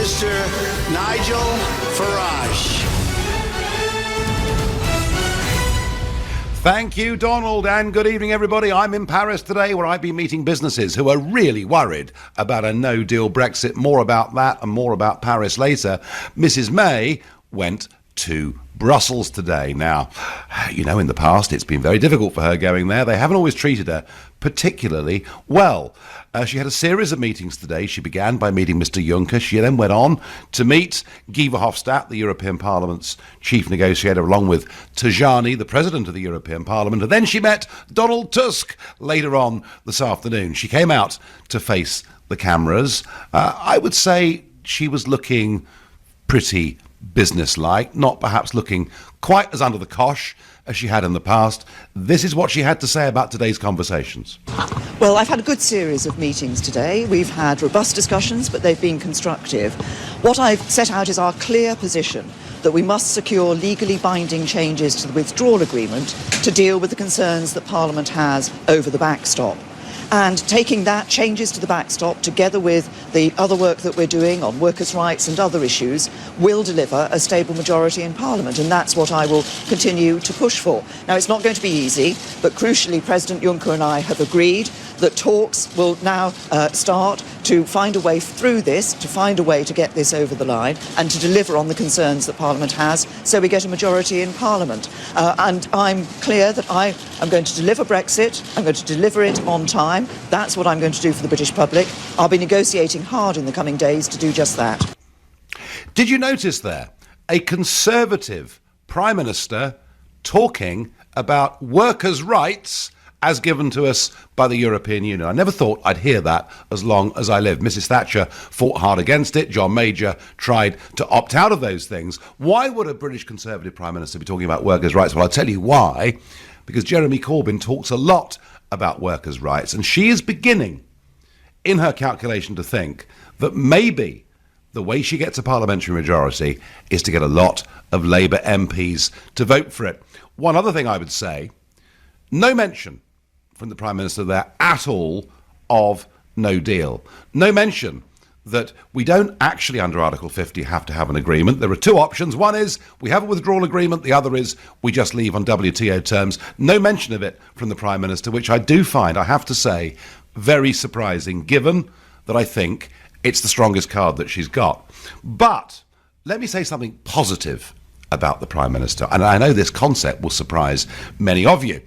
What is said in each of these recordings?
Mr. Nigel Farage. Thank you, Donald, and good evening, everybody. I'm in Paris today, where I've been meeting businesses who are really worried about a no-deal Brexit. More about that and more about Paris later. Mrs. May went to Brussels today. Now, you know, in the past, it's been very difficult for her going there. They haven't always treated her particularly well. She had a series of meetings today. She began by meeting Mr. Juncker. She then went on to meet Guy Verhofstadt, the European Parliament's chief negotiator, along with Tajani, the president of the European Parliament. And then she met Donald Tusk later on this afternoon. She came out to face the cameras. I would say she was looking pretty businesslike, not perhaps looking quite as under the cosh as she had in the past. This is what she had to say about today's conversations. Well, I've had a good series of meetings today. We've had robust discussions, but they've been constructive. What I've set out is our clear position that we must secure legally binding changes to the withdrawal agreement to deal with the concerns that Parliament has over the backstop. And taking that changes to the backstop together with the other work that we're doing on workers' rights and other issues will deliver a stable majority in Parliament, and that's what I will continue to push for. Now, it's not going to be easy, but crucially President Juncker and I have agreed that talks will now start to find a way through this, to find a way to get this over the line and to deliver on the concerns that Parliament has so we get a majority in Parliament. And I'm clear that I am going to deliver Brexit. I'm going to deliver it on time. That's what I'm going to do for the British public. I'll be negotiating hard in the coming days to do just that. Did you notice there a Conservative Prime Minister talking about workers' rights as given to us by the European Union? I never thought I'd hear that as long as I lived. Mrs. Thatcher fought hard against it. John Major tried to opt out of those things. Why would a British Conservative Prime Minister be talking about workers' rights? Well, I'll tell you why. Because Jeremy Corbyn talks a lot about workers' rights, and she is beginning, in her calculation, to think that maybe the way she gets a parliamentary majority is to get a lot of Labour MPs to vote for it. One other thing I would say, no mention from the Prime Minister there at all of no deal. No mention that we don't actually, under Article 50, have to have an agreement. There are two options. One is we have a withdrawal agreement. The other is we just leave on WTO terms. No mention of it from the Prime Minister, which I do find, I have to say, very surprising, given that I think it's the strongest card that she's got. But let me say something positive about the Prime Minister, and I know this concept will surprise many of you.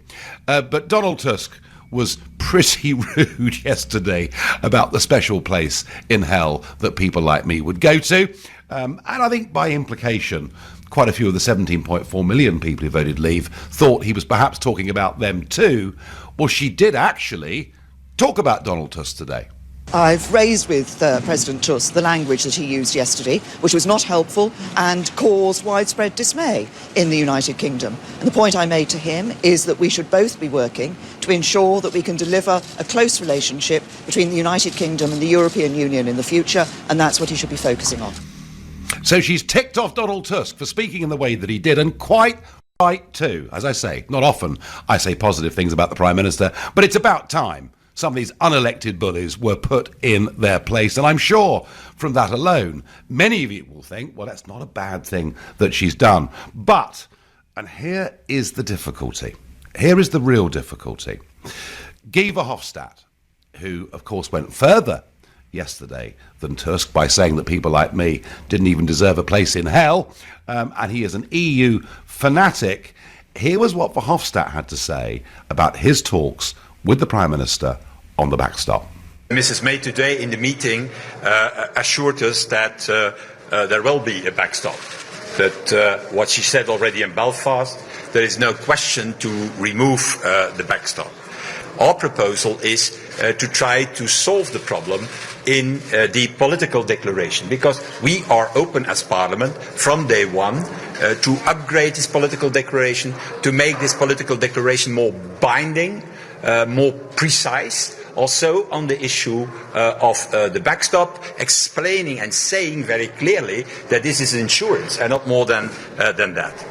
But Donald Tusk was pretty rude yesterday about the special place in hell that people like me would go to. And I think by implication, quite a few of the 17.4 million people who voted Leave thought he was perhaps talking about them too. Well, she did actually talk about Donald Tusk today. I've raised with President Tusk the language that he used yesterday, which was not helpful and caused widespread dismay in the United Kingdom. And the point I made to him is that we should both be working to ensure that we can deliver a close relationship between the United Kingdom and the European Union in the future, and that's what he should be focusing on. So she's ticked off Donald Tusk for speaking in the way that he did, and quite right too. As I say, not often I say positive things about the Prime Minister, but it's about time some of these unelected bullies were put in their place. And I'm sure from that alone, many of you will think, well, that's not a bad thing that she's done. But, and here is the difficulty. Here is the real difficulty. Guy Verhofstadt, who, of course, went further yesterday than Tusk by saying that people like me didn't even deserve a place in hell, and he is an EU fanatic. Here was what Verhofstadt had to say about his talks with the Prime Minister on the backstop. Mrs. May today in the meeting assured us that there will be a backstop. That what she said already in Belfast, there is no question to remove the backstop. Our proposal is to try to solve the problem in the political declaration, because we are open as Parliament from day one to upgrade this political declaration, to make this political declaration more binding, more precise, also on the issue of the backstop, explaining and saying very clearly that this is insurance and not more than that.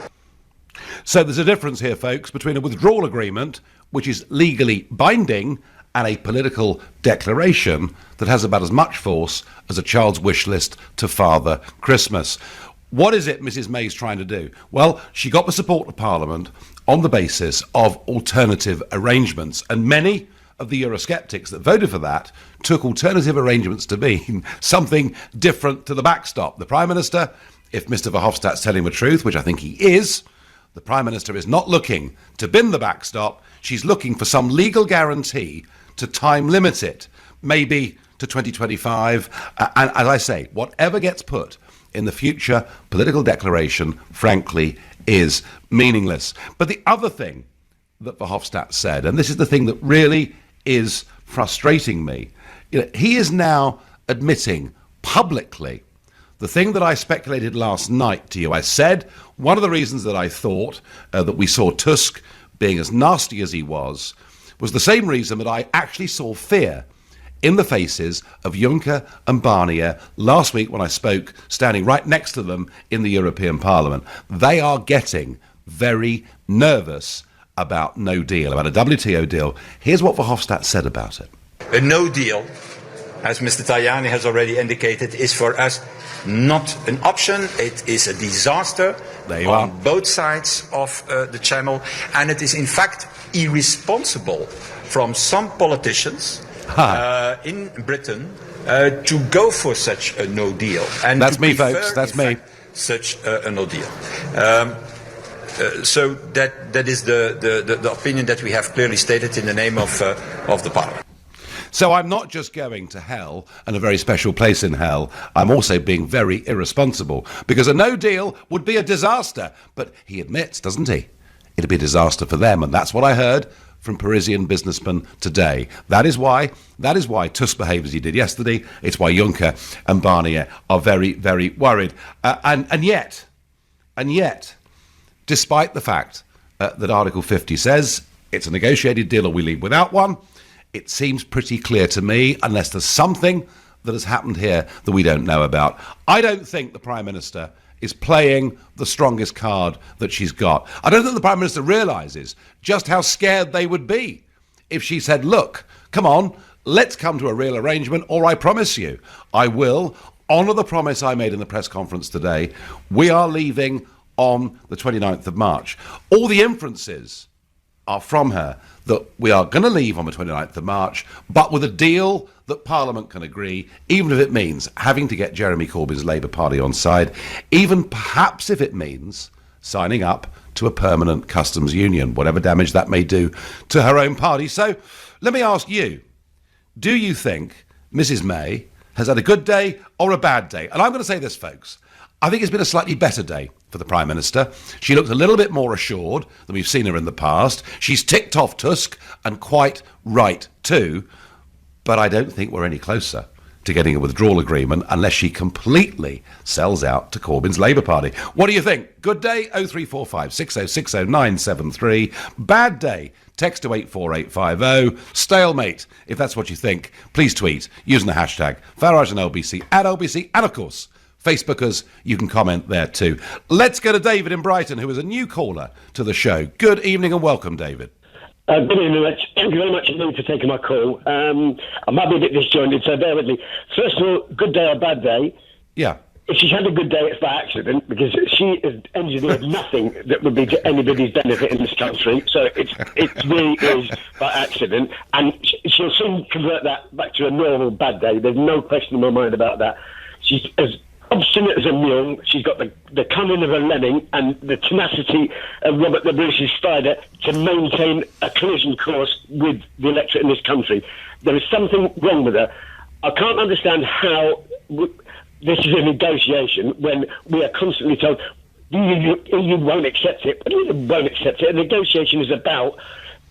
So there's a difference here, folks, between a withdrawal agreement, which is legally binding, and a political declaration that has about as much force as a child's wish list to Father Christmas. What is it Mrs May's trying to do? Well, she got the support of Parliament on the basis of alternative arrangements, and many of the Eurosceptics that voted for that took alternative arrangements to mean something different to the backstop. The Prime Minister, if Mr Verhofstadt's telling the truth, which I think he is, the Prime Minister is not looking to bin the backstop. She's looking for some legal guarantee to time limit it, maybe to 2025. And as I say, whatever gets put in the future political declaration, frankly, is meaningless. But the other thing that Verhofstadt said, and this is the thing that really is frustrating me, he is now admitting publicly the thing that I speculated last night to you. I said one of the reasons that I thought that we saw Tusk being as nasty as he was the same reason that I actually saw fear in the faces of Juncker and Barnier last week when I spoke standing right next to them in the European Parliament. They are getting very nervous about no deal, about a WTO deal. Here's what Verhofstadt said about it. A no deal, as Mr Tajani has already indicated, is for us not an option. It is a disaster on both sides of the channel, and it is in fact irresponsible from some politicians in Britain to go for such a no deal. And that's me, folks. That's me. Such a no deal. So that is the opinion that we have clearly stated in the name of the Parliament. So I'm not just going to hell and a very special place in hell. I'm also being very irresponsible because a no deal would be a disaster. But he admits, doesn't he? It'd be a disaster for them. And that's what I heard from Parisian businessmen today. That is why Tusk behaved as he did yesterday. It's why Juncker and Barnier are very, very worried. And yet, despite the fact that Article 50 says it's a negotiated deal or we leave without one, it seems pretty clear to me, unless there's something that has happened here that we don't know about. I don't think the Prime Minister is playing the strongest card that she's got. I don't think the Prime Minister realises just how scared they would be if she said, look, come on, let's come to a real arrangement, or I promise you, I will honour the promise I made in the press conference today. We are leaving on the 29th of March. All the inferences are from her that we are going to leave on the 29th of March, but with a deal that Parliament can agree, even if it means having to get Jeremy Corbyn's Labour Party on side, even perhaps if it means signing up to a permanent customs union, whatever damage that may do to her own party. So let me ask you, do you think Mrs May has had a good day or a bad day? And I'm going to say this, folks. I think it's been a slightly better day for the Prime Minister. She looks a little bit more assured than we've seen her in the past. She's ticked off Tusk, and quite right too. But I don't think we're any closer to getting a withdrawal agreement unless she completely sells out to Corbyn's Labour Party. What do you think? Good day, 0345 6060 973. Bad day, text to 84850. Stalemate, if that's what you think, please tweet using the hashtag Farage and LBC, at LBC, and of course, Facebookers, you can comment there too. Let's go to David in Brighton, who is a new caller to the show. Good evening and welcome, David. Good evening, Rich. Thank you very much indeed for taking my call. I might be a bit disjointed, so bear with me. First of all, good day or bad day. Yeah. If she's had a good day, it's by accident, because she has engineered nothing that would be to anybody's benefit in this country. So it really is by accident. And she'll soon convert that back to a normal bad day. There's no question in my mind about that. She's as obstinate as a mule. She's got the cunning of a lemming and the tenacity of Robert the British Spider to maintain a collision course with the electorate in this country. There is something wrong with her. I can't understand how this is a negotiation when we are constantly told you won't accept it. But you won't accept it. A negotiation is about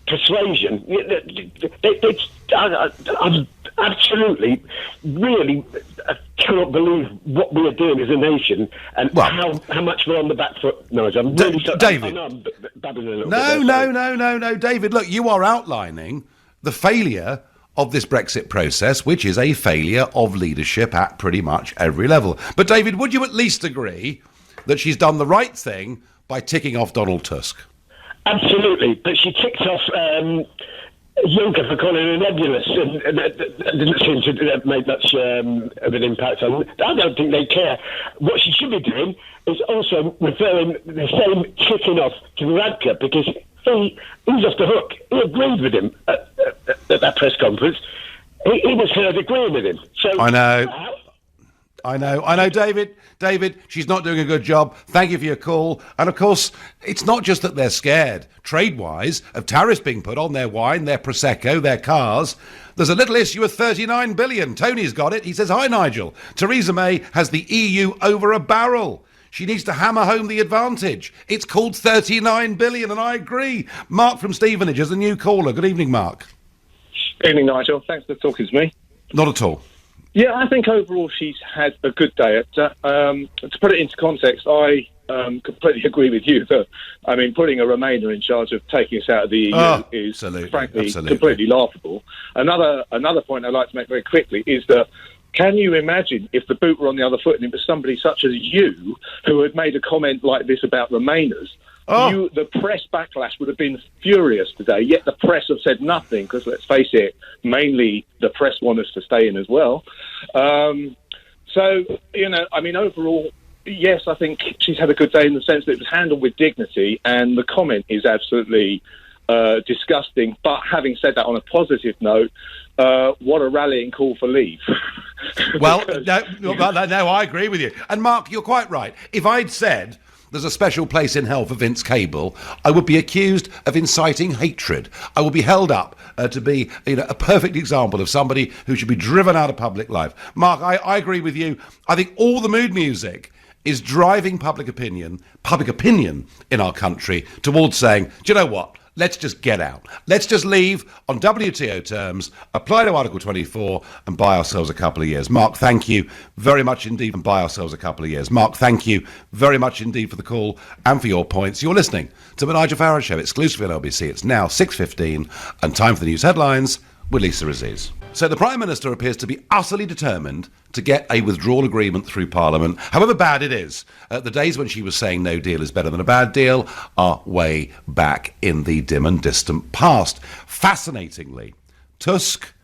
persuasion. I'm absolutely, really, I cannot believe what we are doing as a nation and how much we're on the back foot. No, I'm really sorry. David. I know I'm babbling a little bit. No, David. Look, you are outlining the failure of this Brexit process, which is a failure of leadership at pretty much every level. But David, would you at least agree that she's done the right thing by ticking off Donald Tusk? Absolutely, but she ticked off Juncker for calling her nebulous, and that didn't seem to make much of an impact on them. I don't think they care. What she should be doing is also referring the same kicking off to Radke, because he's off the hook. He agreed with him at that press conference. He was heard agreeing with him. So I know, David. David, she's not doing a good job. Thank you for your call. And of course, it's not just that they're scared, trade-wise, of tariffs being put on their wine, their Prosecco, their cars. There's a little issue of 39 billion. Tony's got it. He says, hi, Nigel. Theresa May has the EU over a barrel. She needs to hammer home the advantage. It's called 39 billion, and I agree. Mark from Stevenage is a new caller. Good evening, Mark. Good evening, Nigel. Thanks for talking to me. Not at all. Yeah, I think overall she's had a good day. To put it into context, I completely agree with you that, I mean, putting a Remainer in charge of taking us out of the EU is, frankly, completely laughable. Another point I'd like to make very quickly is that, can you imagine if the boot were on the other foot and it was somebody such as you who had made a comment like this about Remainers? The press backlash would have been furious today, yet the press have said nothing, because let's face it, mainly the press want us to stay in as well. So, I mean, overall, yes, I think she's had a good day in the sense that it was handled with dignity, and the comment is absolutely disgusting. But having said that, on a positive note, what a rallying call for leave. Well, no, I agree with you. And Mark, you're quite right. If I'd said there's a special place in hell for Vince Cable, I would be accused of inciting hatred. I would be held up to be a perfect example of somebody who should be driven out of public life. Mark, I agree with you. I think all the mood music is driving public opinion in our country towards saying, do you know what? Let's just get out. Let's just leave on WTO terms, apply to Article 24 and buy ourselves a couple of years. Mark, thank you very much indeed, and buy ourselves a couple of years. Mark, thank you very much indeed for the call and for your points. You're listening to the Nigel Farage Show, exclusively on LBC. It's now 6:15 and time for the news headlines with Lisa Aziz. So the Prime Minister appears to be utterly determined to get a withdrawal agreement through Parliament, however bad it is. The days when she was saying no deal is better than a bad deal are way back in the dim and distant past. Fascinatingly, Tusk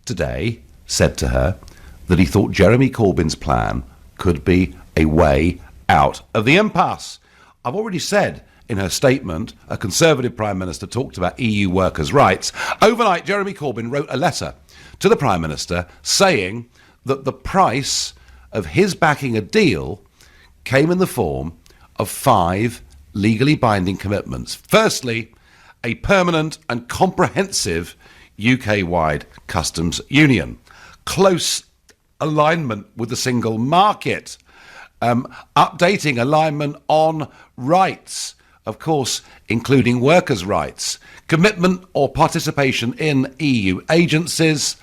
today said to her that he thought Jeremy Corbyn's plan could be a way out of the impasse. I've already said in her statement, a Conservative Prime Minister talked about EU workers' rights. Overnight, Jeremy Corbyn wrote a letter to the Prime Minister saying that the price of his backing a deal came in the form of 5 legally binding commitments. Firstly, a permanent and comprehensive UK-wide customs union, close alignment with the single market, updating alignment on rights, of course, including workers' rights, commitment or participation in EU agencies,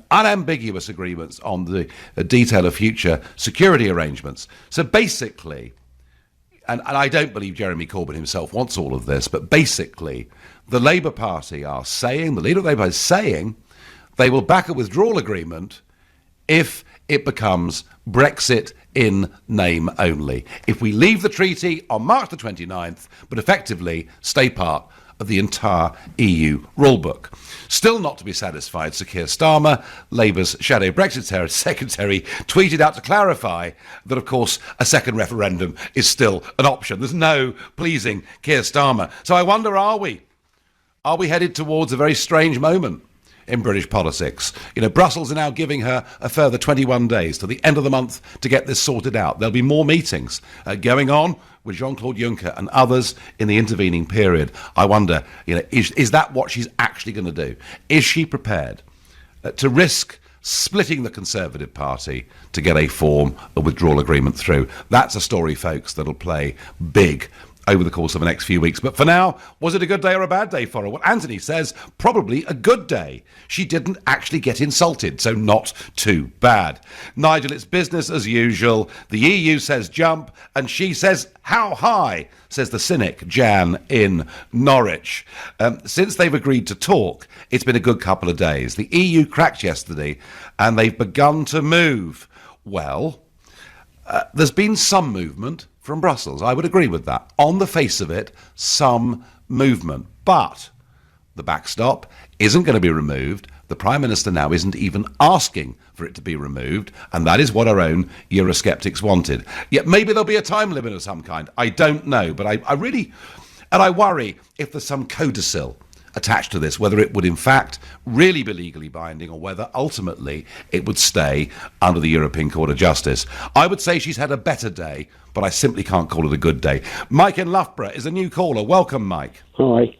unambiguous agreements on the detail of future security arrangements. So basically, and I don't believe Jeremy Corbyn himself wants all of this, but basically, the Labour Party are saying, the leader of Labour is saying, they will back a withdrawal agreement if it becomes Brexit in name only. If we leave the treaty on March the 29th, but effectively stay part of the entire EU rulebook. Still not to be satisfied, Sir Keir Starmer, Labour's shadow Brexit secretary, tweeted out to clarify that, of course, a second referendum is still an option. There's no pleasing Keir Starmer. So I wonder, are we headed towards a very strange moment in British politics? Brussels are now giving her a further 21 days to the end of the month to get this sorted out. There'll be more meetings going on with Jean-Claude Juncker and others in the intervening period. I wonder, is that what she's actually going to do? Is she prepared to risk splitting the Conservative Party to get a form of withdrawal agreement through? That's a story, folks, that'll play big over the course of the next few weeks. But for now, was it a good day or a bad day for her? Well, Anthony says probably a good day. She didn't actually get insulted, so not too bad. Nigel, it's business as usual. The EU says jump, and she says how high, says the cynic Jan in Norwich. Since they've agreed to talk, it's been a good couple of days. The EU cracked yesterday, and they've begun to move. Well, there's been some movement from Brussels. I would agree with that. On the face of it, some movement. But the backstop isn't going to be removed. The Prime Minister now isn't even asking for it to be removed, and that is what our own Eurosceptics wanted. Yet maybe there'll be a time limit of some kind. I don't know, but I really... And I worry if there's some codicil attached to this, whether it would in fact really be legally binding or whether ultimately it would stay under the European Court of Justice. I would say she's had a better day, but I simply can't call it a good day. Mike in Loughborough is a new caller. Welcome, Mike. Hi.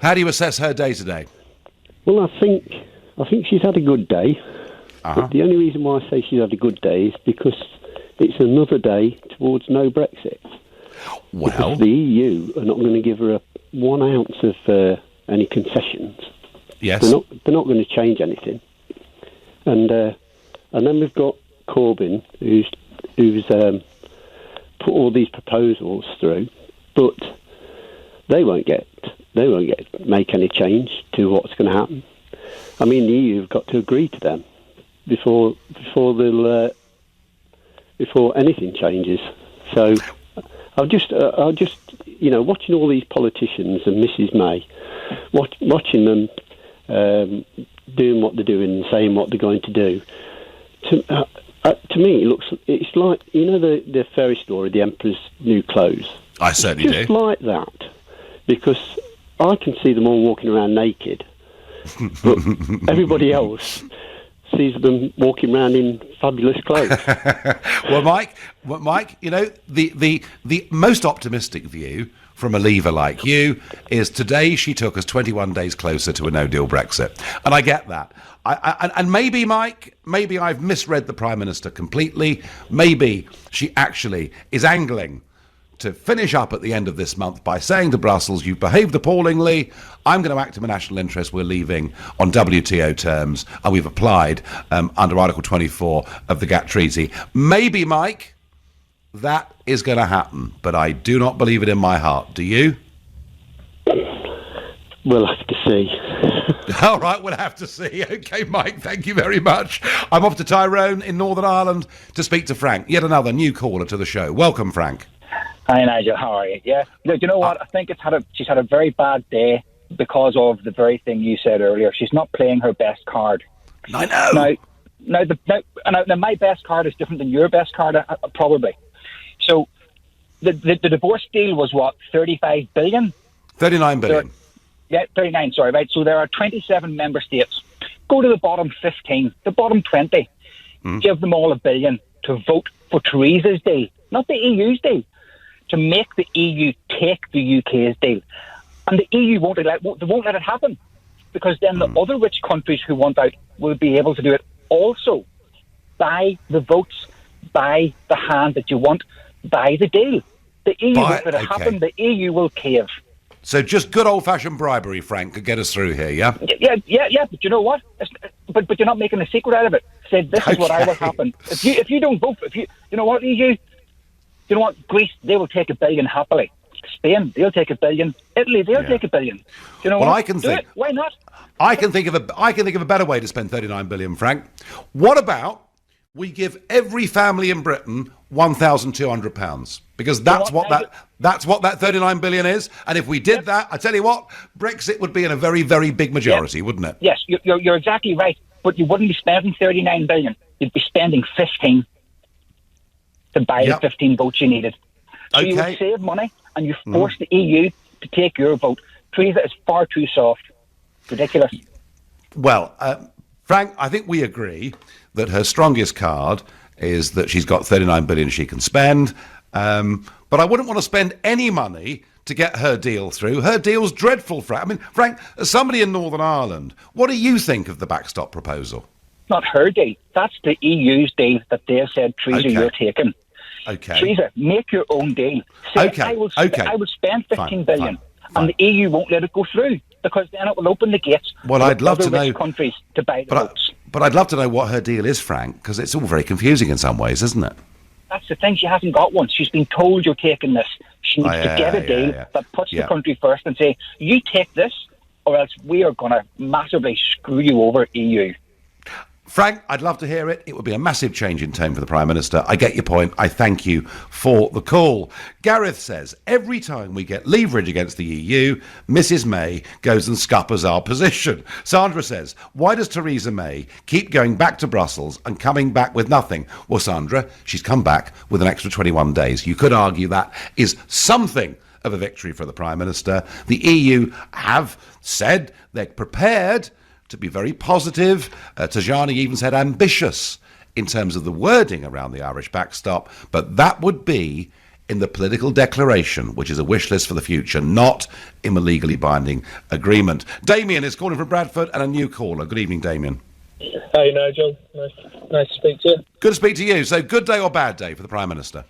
How do you assess her day today? Well, I think she's had a good day. But the only reason why I say she's had a good day is because it's another day towards no Brexit. Well, because the EU are not going to give her 1 ounce of any concessions. Yes, they're not going to change anything. And then we've got Corbyn, who's put all these proposals through, but they won't make any change to what's going to happen. I mean, the EU have got to agree to them before anything changes. So I'll just watching all these politicians and Mrs May, watching them doing what they're doing and saying what they're going to do. To me, it's like the fairy story, The Emperor's New Clothes. I certainly do. Just like that, because I can see them all walking around naked, but everybody else sees them walking around in fabulous clothes. Well, Mike, the most optimistic view from a leaver like you is today she took us 21 days closer to a no-deal Brexit. And I get that. And maybe, Mike, maybe I've misread the Prime Minister completely. Maybe she actually is angling to finish up at the end of this month by saying to Brussels, you've behaved appallingly, I'm going to act in my national interest, we're leaving on WTO terms, and we've applied under Article 24 of the GATT Treaty. Maybe, Mike, that is going to happen, but I do not believe it in my heart. Do you? We'll have to see. All right, we'll have to see. Okay, Mike, thank you very much. I'm off to Tyrone in Northern Ireland to speak to Frank, yet another new caller to the show. Welcome, Frank. Hi, Nigel. How are you? Yeah. You know what? I think she's had a very bad day because of the very thing you said earlier. She's not playing her best card. I know. Now, my best card is different than your best card, probably. So, the divorce deal was what, 35 billion? 39 billion. 39. Sorry, right. So there are 27 member states. Go to the bottom 15, the bottom 20. Give them all $1 billion to vote for Theresa's deal, not the EU's deal. To make the EU take the UK's deal. And the EU won't let it happen, because then the other rich countries who want out will be able to do it also. Buy the votes, buy the hand that you want, buy the deal. The EU won't let it happen, the EU will cave. So just good old-fashioned bribery, Frank, could get us through here, yeah? Yeah, but you know what? But you're not making a secret out of it. Say, this is what I will happen. If you don't vote, you know what, EU? You know what? Greece, they will take $1 billion happily. Spain, they'll take $1 billion. Italy, they'll take $1 billion. You know what? I can think. Why not? I can think of a better way to spend 39 billion, Frank. What about we give every family in Britain £1,200? Because that's what that 39 billion is. And if we did that, I tell you what, Brexit would be in a very, very big majority, wouldn't it? Yes, you're exactly right. But you wouldn't be spending 39 billion. You'd be spending 15. To buy the 15 votes you needed. So you would save money, and you force the EU to take your vote. Theresa is far too soft. Ridiculous. Well, Frank, I think we agree that her strongest card is that she's got 39 billion she can spend. But I wouldn't want to spend any money to get her deal through. Her deal's dreadful, Frank. I mean, Frank, as somebody in Northern Ireland, what do you think of the backstop proposal? Not her deal. That's the EU's deal that they said, Theresa, you're taking. Okay. Theresa, make your own deal. Say, I will spend 15 billion, and the EU won't let it go through, because then it will open the gates for other rich countries to buy the votes. But I'd love to know what her deal is, Frank, because it's all very confusing in some ways, isn't it? That's the thing. She hasn't got one. She's been told you're taking this. She needs to get a deal that puts the country first and say, you take this, or else we are going to massively screw you over, EU. Frank, I'd love to hear it. It would be a massive change in tone for the Prime Minister. I get your point. I thank you for the call. Gareth says, every time we get leverage against the EU, Mrs May goes and scuppers our position. Sandra says, why does Theresa May keep going back to Brussels and coming back with nothing? Well, Sandra, she's come back with an extra 21 days. You could argue that is something of a victory for the Prime Minister. The EU have said they're prepared to be very positive. Tajani even said ambitious in terms of the wording around the Irish backstop, but that would be in the political declaration, which is a wish list for the future, not in a legally binding agreement. Damien is calling from Bradford, and a new caller. Good evening, Damien. Hey, Nigel. Nice to speak to you. Good to speak to you. So, good day or bad day for the Prime Minister?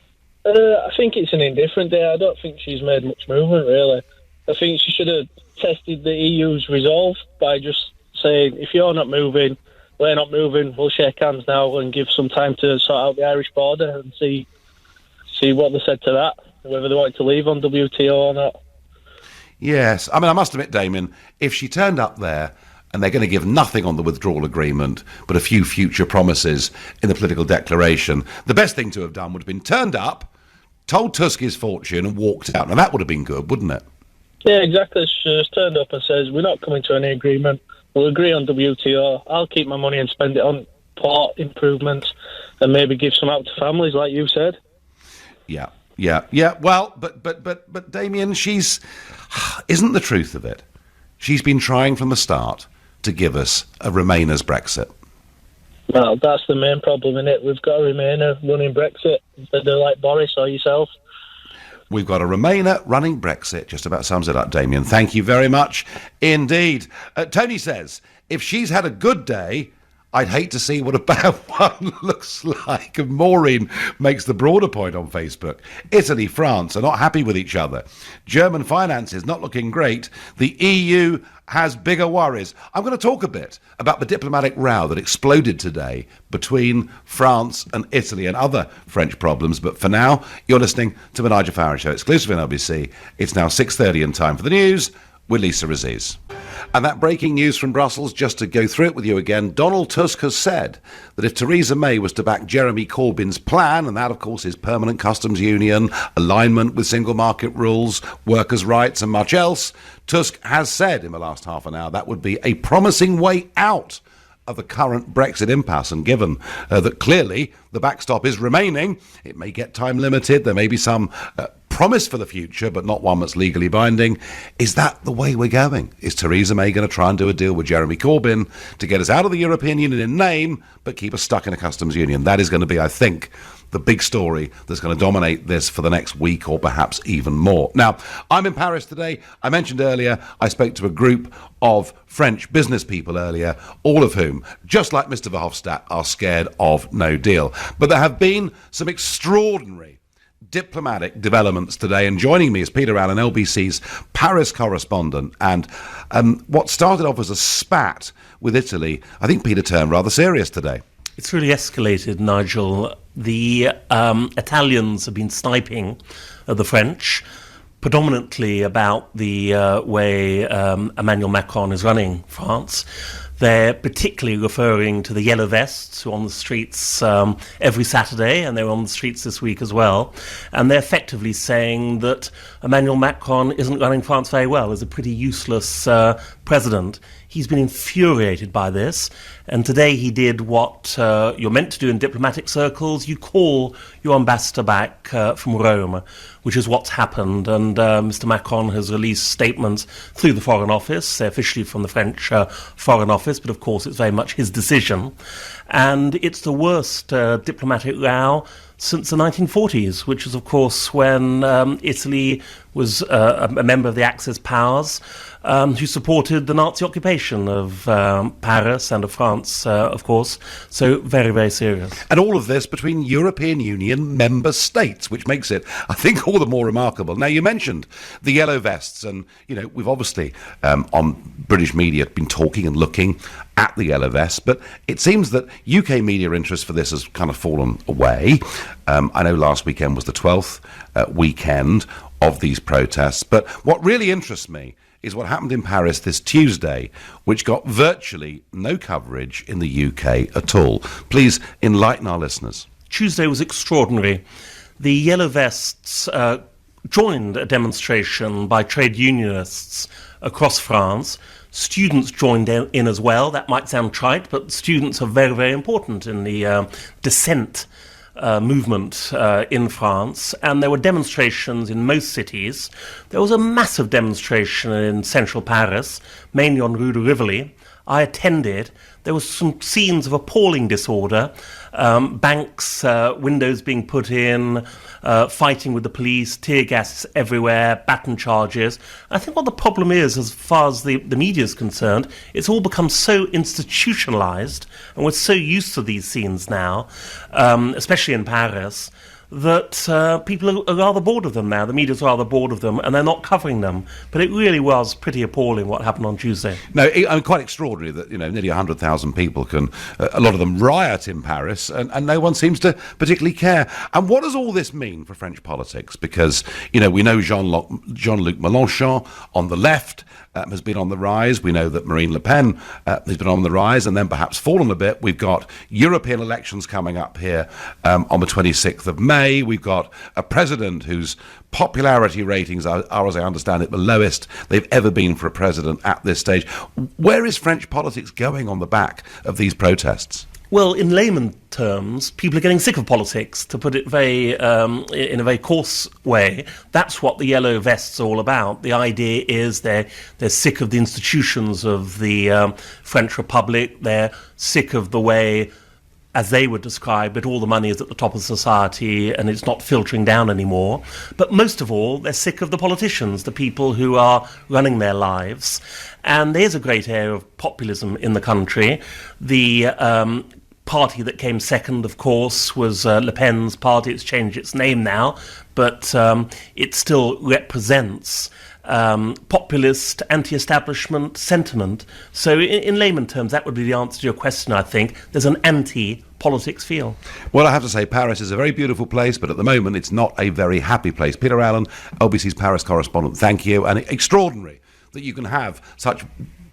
I think it's an indifferent day. I don't think she's made much movement, really. I think she should have tested the EU's resolve by just saying, if you're not moving, we're not moving, we'll shake hands now and give some time to sort out the Irish border and see what they said to that, whether they wanted to leave on WTO or not. Yes. I mean, I must admit, Damien, if she turned up there and they're going to give nothing on the withdrawal agreement but a few future promises in the political declaration, the best thing to have done would have been turned up, told Tusk his fortune and walked out. Now, that would have been good, wouldn't it? Yeah, exactly. She just turned up and says, we're not coming to any agreement. We'll agree on WTO. I'll keep my money and spend it on port improvements and maybe give some out to families, like you said. Yeah. Well, but Damien, isn't the truth of it? She's been trying from the start to give us a Remainers Brexit. Well, that's the main problem, in it. We've got a Remainer running Brexit instead of like Boris or yourself. We've got a Remainer running Brexit. Just about sums it up, Damien. Thank you very much indeed. Tony says, if she's had a good day, I'd hate to see what a bad one looks like. And Maureen makes the broader point on Facebook. Italy, France are not happy with each other. German finances not looking great. The EU has bigger worries. I'm going to talk a bit about the diplomatic row that exploded today between France and Italy and other French problems. But for now, you're listening to the Nigel Farage Show, exclusive in LBC. It's now 6:30 and time for the news with Lisa Aziz. And that breaking news from Brussels, just to go through it with you again, Donald Tusk has said that if Theresa May was to back Jeremy Corbyn's plan, and that, of course, is permanent customs union, alignment with single market rules, workers' rights and much else, Tusk has said in the last half an hour that would be a promising way out of the current Brexit impasse. And given that clearly the backstop is remaining, it may get time limited, there may be some promise for the future, but not one that's legally binding. Is that the way we're going? Is Theresa May going to try and do a deal with Jeremy Corbyn to get us out of the European Union in name, but keep us stuck in a customs union? That is going to be, I think, the big story that's going to dominate this for the next week or perhaps even more. Now, I'm in Paris today. I mentioned earlier I spoke to a group of French business people earlier, all of whom, just like Mr. Verhofstadt, are scared of no deal. But there have been some extraordinary diplomatic developments today, and joining me is Peter Allen, LBC's Paris correspondent. And what started off as a spat with Italy, I think Peter turned rather serious today. It's really escalated, Nigel. The Italians have been sniping the French, predominantly about the way Emmanuel Macron is running France. They're particularly referring to the yellow vests who are on the streets every Saturday, and they're on the streets this week as well. And they're effectively saying that Emmanuel Macron isn't running France very well, is a pretty useless president. He's been infuriated by this, and today he did what you're meant to do in diplomatic circles. You call your ambassador back from Rome, which is what's happened. And Mr. Macron has released statements through the Foreign Office, officially from the French Foreign Office, but of course it's very much his decision. And it's the worst diplomatic row since the 1940s, which is, of course, when Italy was a member of the Axis powers, who supported the Nazi occupation of Paris and of France, of course. So very, very serious. And all of this between European Union member states, which makes it, I think, all the more remarkable. Now, you mentioned the yellow vests, and, you know, we've obviously, on British media, been talking and looking at the yellow vests, but it seems that UK media interest for this has kind of fallen away. I know last weekend was the 12th weekend of these protests, but what really interests me is what happened in Paris this Tuesday, which got virtually no coverage in the UK at all. Please enlighten our listeners. Tuesday was extraordinary. The Yellow Vests joined a demonstration by trade unionists across France. Students joined in as well. That might sound trite, but students are very, very important in the dissent movement in France. And there were demonstrations in most cities. There was a massive demonstration in central Paris, mainly on Rue de Rivoli. I attended. There was some scenes of appalling disorder, banks, windows being put in, fighting with the police, tear gas everywhere, baton charges. I think what the problem is, as far as the media is concerned, it's all become so institutionalized, and we're so used to these scenes now, especially in Paris, that people are rather bored of them now. The media's rather bored of them, and they're not covering them. But it really was pretty appalling what happened on Tuesday. No, quite extraordinary that nearly 100,000 people can, a lot of them riot in Paris, and no one seems to particularly care. And what does all this mean for French politics? Because we know Jean-Luc Mélenchon on the left has been on the rise. We know that Marine Le Pen has been on the rise and then perhaps fallen a bit. We've got European elections coming up here on the 26th of May. We've got a president whose popularity ratings are, as I understand it, the lowest they've ever been for a president at this stage. Where is French politics going on the back of these protests? Well, in layman terms, people are getting sick of politics, to put it very in a very coarse way. That's what the Yellow Vests are all about. The idea is they're sick of the institutions of the French Republic. They're sick of the way, as they would describe it, all the money is at the top of society and it's not filtering down anymore. But most of all, they're sick of the politicians, the people who are running their lives. And there's a great air of populism in the country. The party that came second, of course, was Le Pen's party. It's changed its name now, but it still represents populist, anti-establishment sentiment. So in layman terms, that would be the answer to your question, I think. There's an anti-politics feel. Well, I have to say, Paris is a very beautiful place, but at the moment it's not a very happy place. Peter Allen, LBC's Paris correspondent, thank you. And extraordinary that you can have such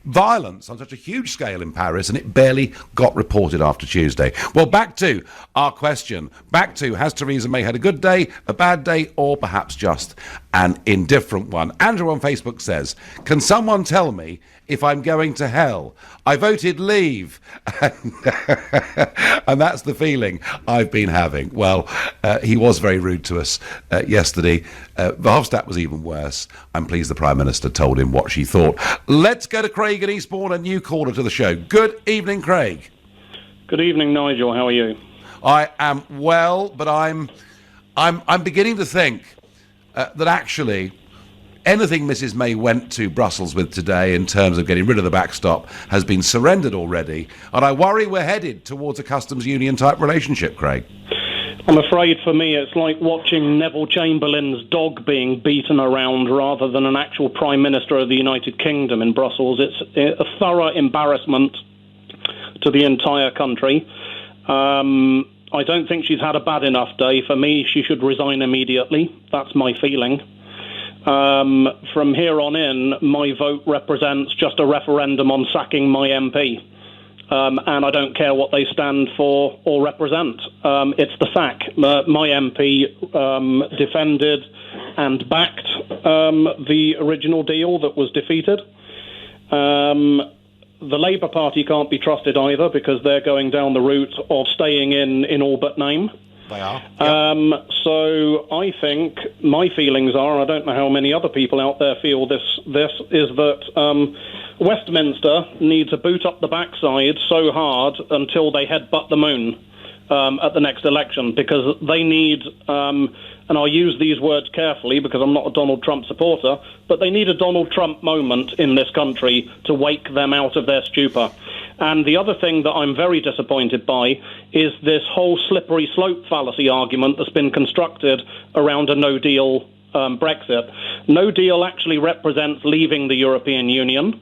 violence on such a huge scale in Paris, and it barely got reported after Tuesday. Well, back to our question. Back to, has Theresa May had a good day, a bad day, or perhaps just an indifferent one? Andrew on Facebook says, can someone tell me if I'm going to hell? I voted leave. And that's the feeling I've been having. Well, he was very rude to us yesterday. Verhofstadt was even worse. I'm pleased the Prime Minister told him what she thought. Let's go to Craig in Eastbourne, a new caller to the show. Good evening, Craig. Good evening, Nigel. How are you? I am well, but I'm beginning to think that actually anything Mrs May went to Brussels with today in terms of getting rid of the backstop has been surrendered already, and I worry we're headed towards a customs union type relationship, Craig. I'm afraid for me it's like watching Neville Chamberlain's dog being beaten around rather than an actual Prime Minister of the United Kingdom in Brussels. It's a thorough embarrassment to the entire country. I don't think she's had a bad enough day. For me, she should resign immediately. That's my feeling. From here on in, my vote represents just a referendum on sacking my MP. And I don't care what they stand for or represent. It's the sack. My MP defended and backed the original deal that was defeated. The Labour Party can't be trusted either because they're going down the route of staying in all but name. They are. Yep. So I think my feelings are, I don't know how many other people out there feel this is that Westminster needs a boot up the backside so hard until they headbutt the moon at the next election, because they need, and I'll use these words carefully because I'm not a Donald Trump supporter, but they need a Donald Trump moment in this country to wake them out of their stupor. And the other thing that I'm very disappointed by is this whole slippery slope fallacy argument that's been constructed around a no-deal Brexit. No deal actually represents leaving the European Union.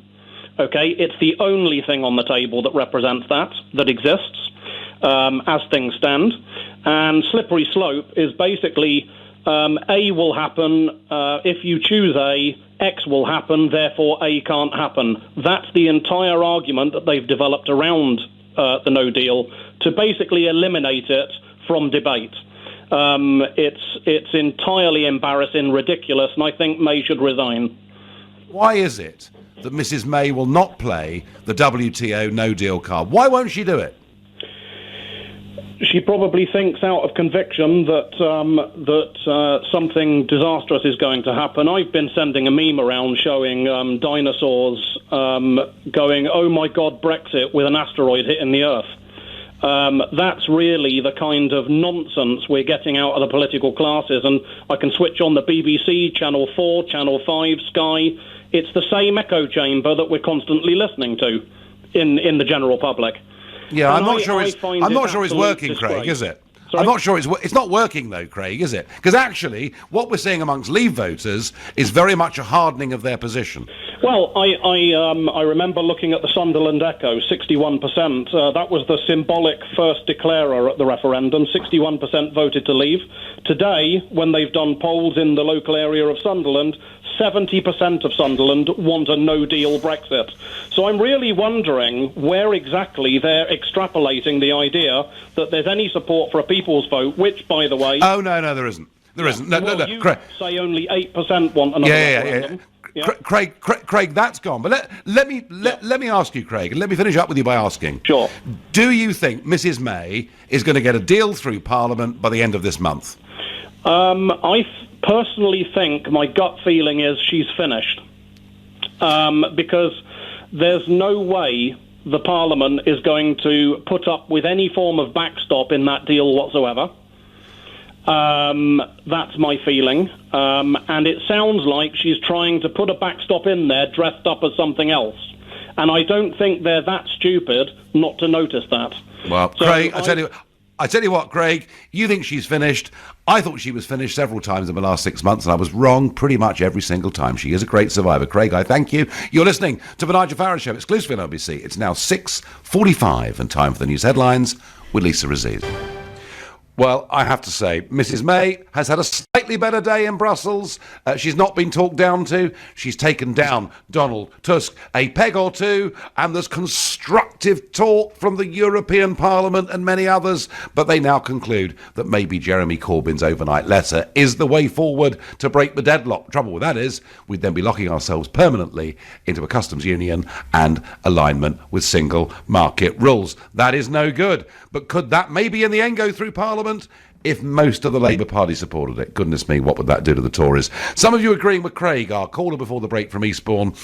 Okay, it's the only thing on the table that represents that exists as things stand. And slippery slope is basically A will happen. If you choose A, X will happen, therefore A can't happen. That's the entire argument that they've developed around the no deal to basically eliminate it from debate. It's entirely embarrassing, ridiculous, and I think May should resign. Why is it that Mrs. May will not play the WTO no deal card? Why won't she do it? She probably thinks out of conviction that something disastrous is going to happen. I've been sending a meme around showing dinosaurs going, "Oh my God, Brexit," with an asteroid hitting the Earth. That's really the kind of nonsense we're getting out of the political classes. And I can switch on the BBC, Channel 4, Channel 5, Sky. It's the same echo chamber that we're constantly listening to in the general public. Yeah, I'm not sure it's working, Craig, is it? Sorry? I'm not sure it's not working, though, Craig, is it? Because actually, what we're seeing amongst Leave voters is very much a hardening of their position. Well, I remember looking at the Sunderland Echo, 61%. That was the symbolic first declarer at the referendum. 61% voted to leave. Today, when they've done polls in the local area of Sunderland, 70% of Sunderland want a no-deal Brexit. So I'm really wondering where exactly they're extrapolating the idea that there's any support for a people's vote, which, by the way... Oh, no, there isn't. There isn't. No, you Craig. say only 8% want another referendum. Yeah. Craig, that's gone. But let me ask you, Craig, and let me finish up with you by asking. Sure. Do you think Mrs. May is going to get a deal through Parliament by the end of this month? I personally think, my gut feeling is she's finished. Because there's no way the Parliament is going to put up with any form of backstop in that deal whatsoever. That's my feeling. And it sounds like she's trying to put a backstop in there dressed up as something else. And I don't think they're that stupid not to notice that. Well, so Craig, I tell you what, Craig, you think she's finished. I thought she was finished several times in the last 6 months, and I was wrong pretty much every single time. She is a great survivor. Craig, I thank you. You're listening to the Nigel Farage Show, exclusively on LBC. It's now 6:45 and time for the news headlines with Lisa Aziz. Well, I have to say, Mrs. May has had a slightly better day in Brussels. She's not been talked down to. She's taken down Donald Tusk a peg or two, and there's constructive talk from the European Parliament and many others, but they now conclude that maybe Jeremy Corbyn's overnight letter is the way forward to break the deadlock. The trouble with that is we'd then be locking ourselves permanently into a customs union and alignment with single market rules. That is no good. But could that maybe in the end go through Parliament if most of the Labour Party supported it? Goodness me, what would that do to the Tories? Some of you agreeing with Craig. Our caller before the break from Eastbourne,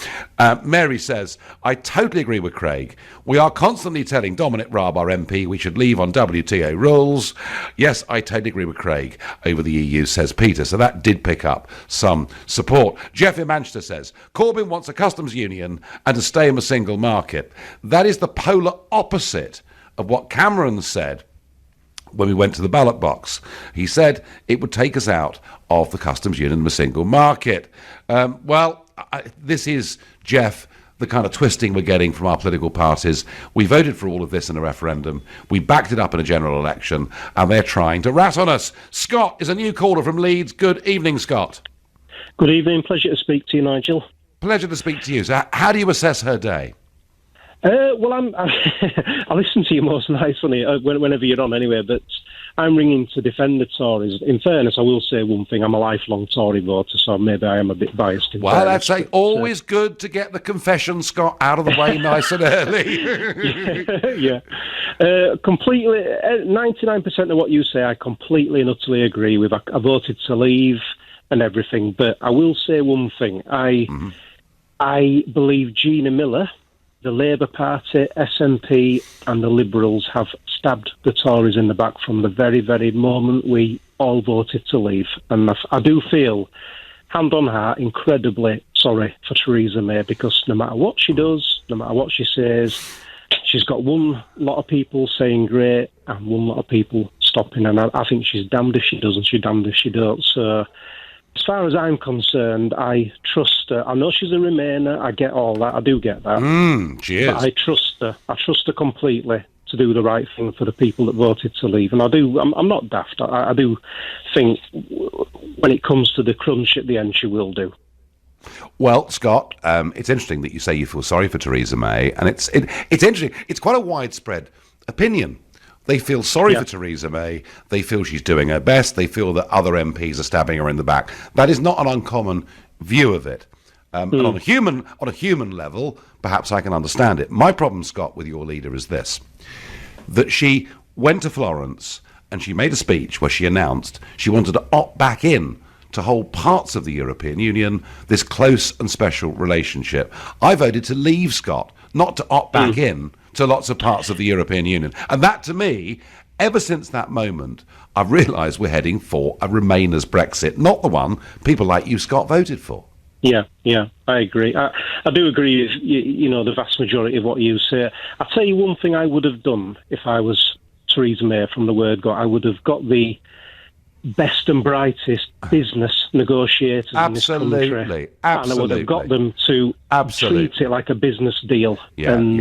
Mary says, I totally agree with Craig. We are constantly telling Dominic Raab, our MP, we should leave on WTO rules. Yes, I totally agree with Craig over the EU, says Peter. So that did pick up some support. Jeff in Manchester says, Corbyn wants a customs union and to stay in a single market. That is the polar opposite of what Cameron said when we went to the ballot box. He said it would take us out of the customs union and the single market. This is, Jeff, the kind of twisting we're getting from our political parties. We voted for all of this in a referendum. We backed it up in a general election, and they're trying to rat on us. Scott is a new caller from Leeds. Good evening, Scott. Good evening. Pleasure to speak to you, Nigel. Pleasure to speak to you. So how do you assess her day? I listen to you most nights whenever you're on anyway, but I'm ringing to defend the Tories. In fairness, I will say one thing. I'm a lifelong Tory voter, so maybe I am a bit biased. Well, I'd say always good to get the confession, Scott, out of the way nice and early. Yeah. Completely, 99% of what you say, I completely and utterly agree with. I voted to leave and everything, but I will say one thing. I believe Gina Miller, the Labour Party, SNP and the Liberals have stabbed the Tories in the back from the very, very moment we all voted to leave. And I do feel, hand on heart, incredibly sorry for Theresa May, because no matter what she does, no matter what she says, she's got one lot of people saying great and one lot of people stopping. And I think she's damned if she does and she's damned if she don't. So as far as I'm concerned, I trust her. I know she's a Remainer. I get all that. I do get that. She is. But I trust her. I trust her completely to do the right thing for the people that voted to leave. And I do. I'm not daft. I do think when it comes to the crunch at the end, she will do. Well, Scott, it's interesting that you say you feel sorry for Theresa May, and it's interesting. It's quite a widespread opinion. They feel sorry for Theresa May. They feel she's doing her best. They feel that other MPs are stabbing her in the back. That is not an uncommon view of it. And on a human level, perhaps I can understand it. My problem, Scott, with your leader is this: that she went to Florence and she made a speech where she announced she wanted to opt back in to hold parts of the European Union, this close and special relationship. I voted to leave, Scott, not to opt back in to lots of parts of the European Union. And that, to me, ever since that moment, I've realised we're heading for a Remainers Brexit, not the one people like you, Scott, voted for. Yeah, I agree. I do agree with, the vast majority of what you say. I'll tell you one thing I would have done if I was Theresa May from the word go. I would have got the best and brightest business negotiators in this country. And I would have got them to treat it like a business deal. And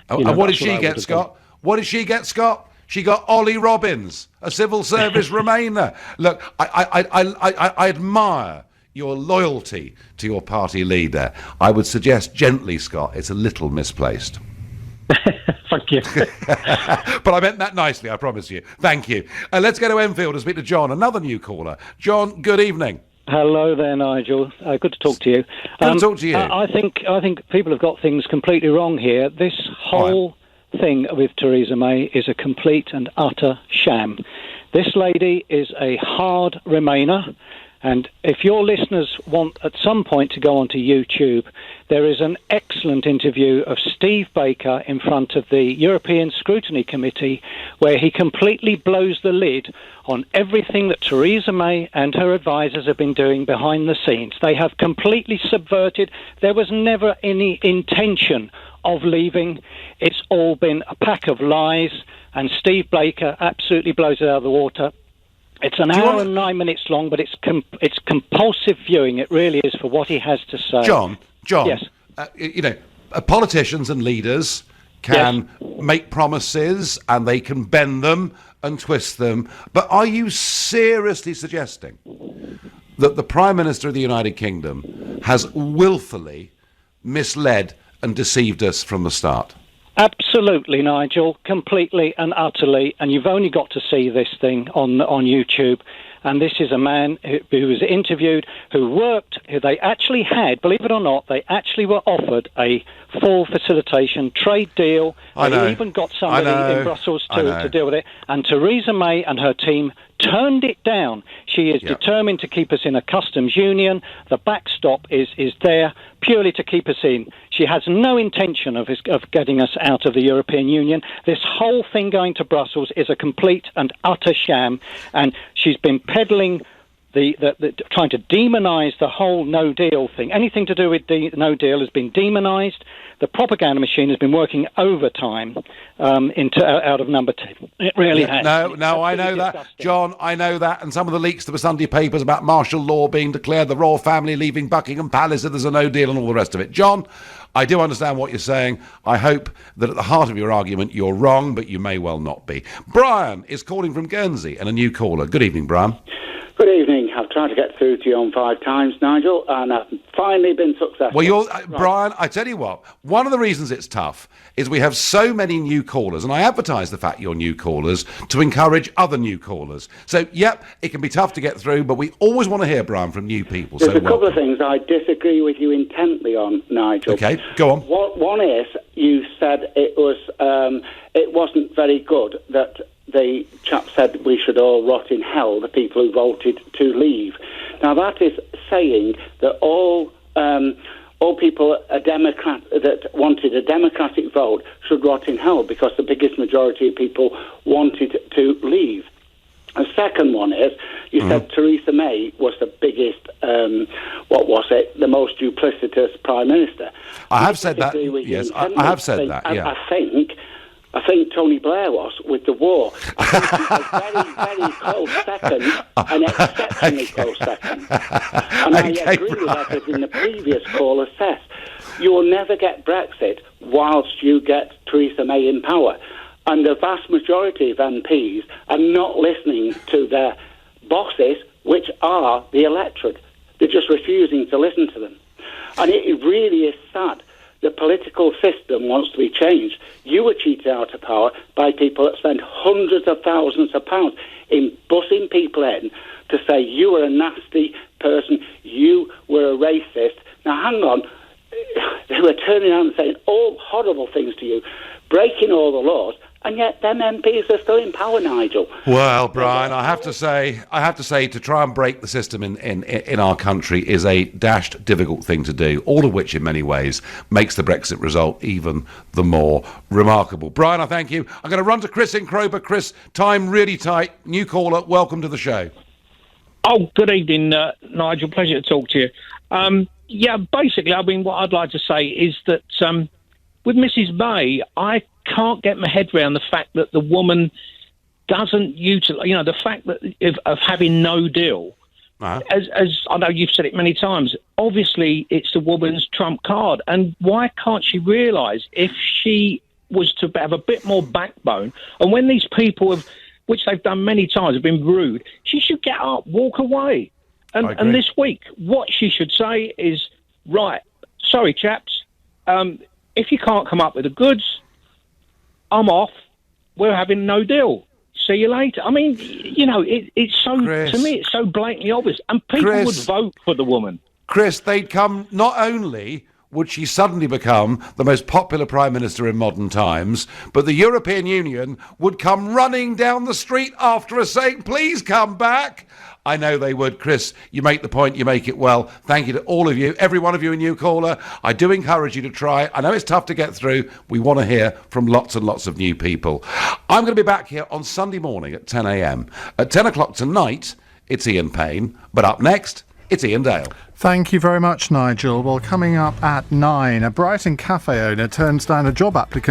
what did she get, Scott? What did she get, Scott? She got Ollie Robbins, a civil service Remainer. Look, I admire your loyalty to your party leader. I would suggest gently, Scott, it's a little misplaced. Thank you. But I meant that nicely, I promise you. Thank you. Let's go to Enfield and speak to John, another new caller. John, good evening. Hello there, Nigel. Good to talk to you. Good to talk to you. I think people have got things completely wrong here. This whole thing with Theresa May is a complete and utter sham. This lady is a hard Remainer. And if your listeners want at some point to go onto YouTube, there is an excellent interview of Steve Baker in front of the European Scrutiny Committee where he completely blows the lid on everything that Theresa May and her advisors have been doing behind the scenes. They have completely subverted. There was never any intention of leaving. It's all been a pack of lies, and Steve Baker absolutely blows it out of the water. It's an hour and 9 minutes long, but it's compulsive viewing. It really is, for what he has to say. John, yes. Politicians and leaders can make promises and they can bend them and twist them. But are you seriously suggesting that the Prime Minister of the United Kingdom has willfully misled and deceived us from the start? Absolutely, Nigel, completely and utterly. And you've only got to see this thing on YouTube. And this is a man who was interviewed, who they actually had, believe it or not, they actually were offered a full facilitation trade deal. They even got somebody in Brussels to deal with it. And Theresa May and her team turned it down. She is determined to keep us in a customs union. The backstop is there purely to keep us in. She has no intention of getting us out of the European Union. This whole thing going to Brussels is a complete and utter sham, and she's been peddling trying to demonise the whole no deal thing. Anything to do with no deal has been demonised. The propaganda machine has been working overtime out of number 2. It really has. No, I know that. John, I know that. And some of the leaks to the Sunday papers about martial law being declared, the royal family leaving Buckingham Palace, if there's a no deal and all the rest of it. John, I do understand what you're saying. I hope that at the heart of your argument you're wrong, but you may well not be. Brian is calling from Guernsey, and a new caller. Good evening, Brian. Good evening. I've tried to get through to you on 5 times, Nigel, and I've finally been successful. Well, Brian, I tell you what, one of the reasons it's tough is we have so many new callers, and I advertise the fact you're new callers to encourage other new callers. So, it can be tough to get through, but we always want to hear, Brian, from new people. There's a couple of things I disagree with you intently on, Nigel. Okay, go on. One is you said it wasn't very good that the chap said we should all rot in hell, the people who voted to leave. Now, that is saying that all people that wanted a democratic vote should rot in hell because the biggest majority of people wanted to leave. The second one is, you said Theresa May was the biggest, the most duplicitous Prime Minister. I have said that, yes, I have said that, yeah. I think Tony Blair was with the war. I think he's a very, very close second, an exceptionally close second. And I agree with that, as in the previous caller says. You will never get Brexit whilst you get Theresa May in power. And the vast majority of MPs are not listening to their bosses, which are the electorate. They're just refusing to listen to them. And it really is sad. The political system wants to be changed. You were cheated out of power by people that spend hundreds of thousands of pounds in bussing people in to say you were a nasty person, you were a racist. Now, hang on. They were turning around and saying all horrible things to you, breaking all the laws, and yet them MPs are still in power, Nigel. Well, Brian, I have to say, to try and break the system in our country is a dashed difficult thing to do, all of which in many ways makes the Brexit result even the more remarkable. Brian, I thank you. I'm going to run to Chris in Crowber. Chris, time really tight. New caller, welcome to the show. Oh, good evening, Nigel. Pleasure to talk to you. Yeah, basically, I mean, what I'd like to say is that with Mrs. May, I can't get my head around the fact that the woman doesn't utilize, the fact that of having no deal. As I know you've said it many times, obviously it's the woman's trump card. And why can't she realise if she was to have a bit more backbone, and when these people have, which they've done many times, have been rude, she should get up, walk away. And this week, what she should say is, right, sorry, chaps, if you can't come up with the goods, I'm off. We're having no deal. See you later. I mean, it's so, Chris, to me, it's so blatantly obvious. And people would vote for the woman. Chris, they'd come, not only would she suddenly become the most popular Prime Minister in modern times, but the European Union would come running down the street after her saying, please come back. I know they would. Chris, you make the point, you make it well. Thank you to all of you, every one of you a new caller. I do encourage you to try. I know it's tough to get through. We want to hear from lots and lots of new people. I'm going to be back here on Sunday morning at 10 a.m. At 10 o'clock tonight, it's Ian Payne. But up next, it's Ian Dale. Thank you very much, Nigel. Well, coming up at 9, a Brighton cafe owner turns down a job application